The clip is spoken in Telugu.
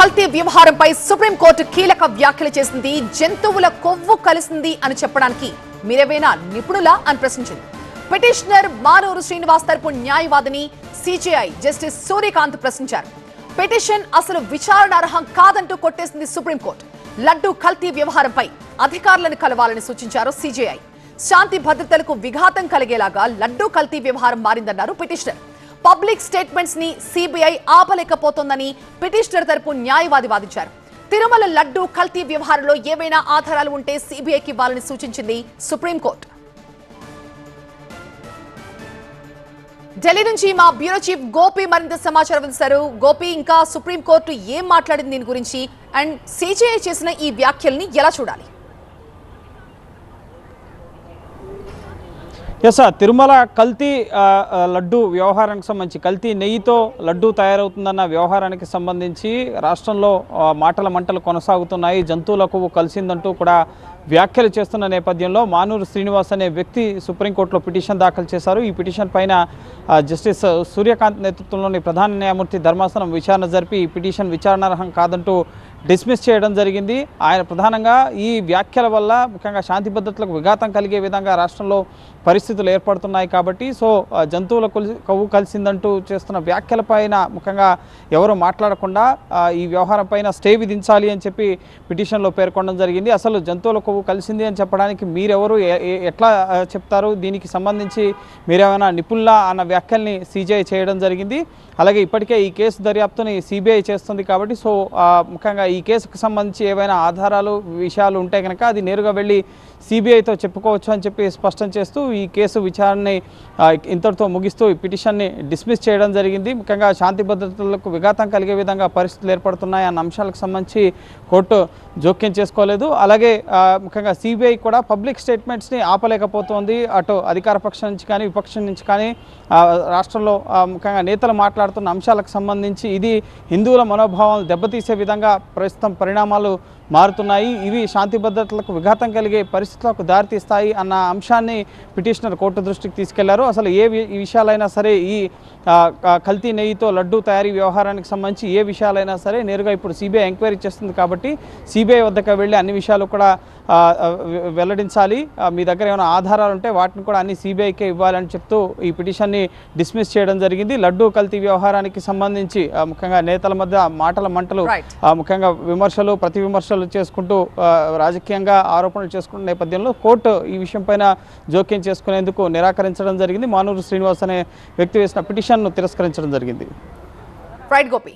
కల్తీ వ్యవహారంపై సుప్రీంకోర్టు కీలక వ్యాఖ్యలు చేసింది. జంతువుల కొవ్వు కలిసింది అని చెప్పడానికి మీరేమైనా నిపుణులా అని ప్రశ్నించింది. పిటిషనర్ మానూరు శ్రీనివాస్ తరపు న్యాయవాదిని సిజేఐ జస్టిస్ సూర్యకాంత్ ప్రశ్నించారు. పిటిషన్ అసలు విచారణార్హం కాదంటూ కొట్టేసింది సుప్రీంకోర్టు. లడ్డూ కల్తీ వ్యవహారంపై అధికారులను కలవాలని సూచించారు సిజేఐ. శాంతి భద్రతలకు విఘాతం కలిగేలాగా లడ్డూ కల్తీ వ్యవహారం మారిందన్నారు పిటిషనర్. పబ్లిక్ స్టేట్మెంట్స్ ని సిబిఐ ఆపలేకపోతోందని పిటిషనర్ తరపు న్యాయవాది వాదించారు. తిరుమల లడ్డూ కల్తీ వ్యవహారంలో ఏవైనా ఆధారాలు ఉంటే సిబిఐకి ఇవ్వాలని సూచించింది సుప్రీంకోర్టు. ఢిల్లీ నుంచి మా బ్యూరో చీఫ్ గోపి మరింత సమాచారం అందిస్తారు. గోపి, ఇంకా సుప్రీంకోర్టు ఏం మాట్లాడింది దీని గురించి, అండ్ సిజేఐ చేసిన ఈ వ్యాఖ్యల్ని ఎలా చూడాలి? తిరుమల కల్తీ లడ్డు వ్యవహారానికి సంబంధించి కల్తీ నెయ్యితో లడ్డు తయారవుతుందన్న వ్యవహారానికి సంబంధించి రాష్ట్రంలో మాటల మంటలు కొనసాగుతున్నాయి. జంతువుల కొవ్వు కలిసిందంటూ కూడా వ్యాఖ్యలు చేస్తున్న నేపథ్యంలో మానూరు శ్రీనివాస్ అనే వ్యక్తి సుప్రీంకోర్టులో పిటిషన్ దాఖలు చేశారు. ఈ పిటిషన్ పైన జస్టిస్ సూర్యకాంత్ నేతృత్వంలోని ప్రధాన న్యాయమూర్తి ధర్మాసనం విచారణ జరిపి ఈ పిటిషన్ విచారణార్హం కాదంటూ డిస్మిస్ చేయడం జరిగింది. ఆయన ప్రధానంగా ఈ వ్యాఖ్యల వల్ల ముఖ్యంగా శాంతి భద్రతలకు విఘాతం కలిగే విధంగా రాష్ట్రంలో పరిస్థితులు ఏర్పడుతున్నాయి కాబట్టి జంతువుల కొవ్వు కలిసిందంటూ చేస్తున్న వ్యాఖ్యలపైన ముఖ్యంగా ఎవరు మాట్లాడకుండా ఈ వ్యవహారం పైన స్టే విధించాలి అని చెప్పి పిటిషన్లో పేర్కొనడం జరిగింది. అసలు జంతువుల కొవ్వు కలిసింది అని చెప్పడానికి మీరెవరు, ఎట్లా చెప్తారు, దీనికి సంబంధించి మీరేమైనా నిపుణులా అన్న వ్యాఖ్యల్ని సిజేఐ చేయడం జరిగింది. అలాగే ఇప్పటికే ఈ కేసు దర్యాప్తుని సిబిఐ చేస్తుంది కాబట్టి ముఖ్యంగా ఈ కేసుకు సంబంధించి ఏవైనా ఆధారాలు విషయాలు ఉంటే కనుక అది నేరుగా వెళ్ళి సిబిఐతో చెప్పుకోవచ్చు అని చెప్పి స్పష్టం చేస్తూ ఈ కేసు విచారణని ఇంతటితో ముగిస్తూ ఈ పిటిషన్ని డిస్మిస్ చేయడం జరిగింది. ముఖ్యంగా శాంతి భద్రతలకు విఘాతం కలిగే విధంగా పరిస్థితులు ఏర్పడుతున్నాయి అన్న అంశాలకు సంబంధించి కోర్టు జోక్యం చేసుకోలేదు. అలాగే ముఖ్యంగా సిబిఐ కూడా పబ్లిక్ స్టేట్మెంట్స్ని ఆపలేకపోతోంది. అటు అధికార పక్షం నుంచి కానీ విపక్షం నుంచి కానీ రాష్ట్రంలో ముఖ్యంగా నేతలు మాట్లాడుతున్న అంశాలకు సంబంధించి ఇది హిందువుల మనోభావాలను దెబ్బతీసే విధంగా ప్రస్తుతం పరిణామాలు మారుతున్నాయి. ఇవి శాంతి భద్రతలకు విఘాతం కలిగే పరిస్థితులకు దారితీస్తాయి అన్న అంశాన్ని పిటిషనర్ కోర్టు దృష్టికి తీసుకెళ్లారు. అసలు ఏ విషయాలైనా సరే ఈ కల్తీ నెయ్యితో లడ్డూ తయారీ వ్యవహారానికి సంబంధించి ఏ విషయాలైనా సరే నేరుగా ఇప్పుడు సిబిఐ ఎంక్వైరీ చేస్తుంది కాబట్టి సిబిఐ వద్దకు వెళ్ళి అన్ని విషయాలు కూడా వెల్లడించాలి. మీ దగ్గర ఏమైనా ఆధారాలు ఉంటే వాటిని కూడా అన్ని సిబిఐకే ఇవ్వాలని చెప్తూ ఈ పిటిషన్ని డిస్మిస్ చేయడం జరిగింది. లడ్డూ కల్తీ వ్యవహారానికి సంబంధించి ముఖ్యంగా నేతల మధ్య మాటల మంటలు, ముఖ్యంగా విమర్శలు ప్రతి విమర్శలు చేసుకుంటూ రాజకీయంగా ఆరోపణలు చేసుకున్న నేపథ్యంలో కోర్టు ఈ విషయం పైన జోక్యం చేసుకునేందుకు నిరాకరించడం జరిగింది. మానూరు శ్రీనివాస్ అనే వ్యక్తి వేసిన పిటిషన్ను తిరస్కరించడం జరిగింది. రైట్ గోపి.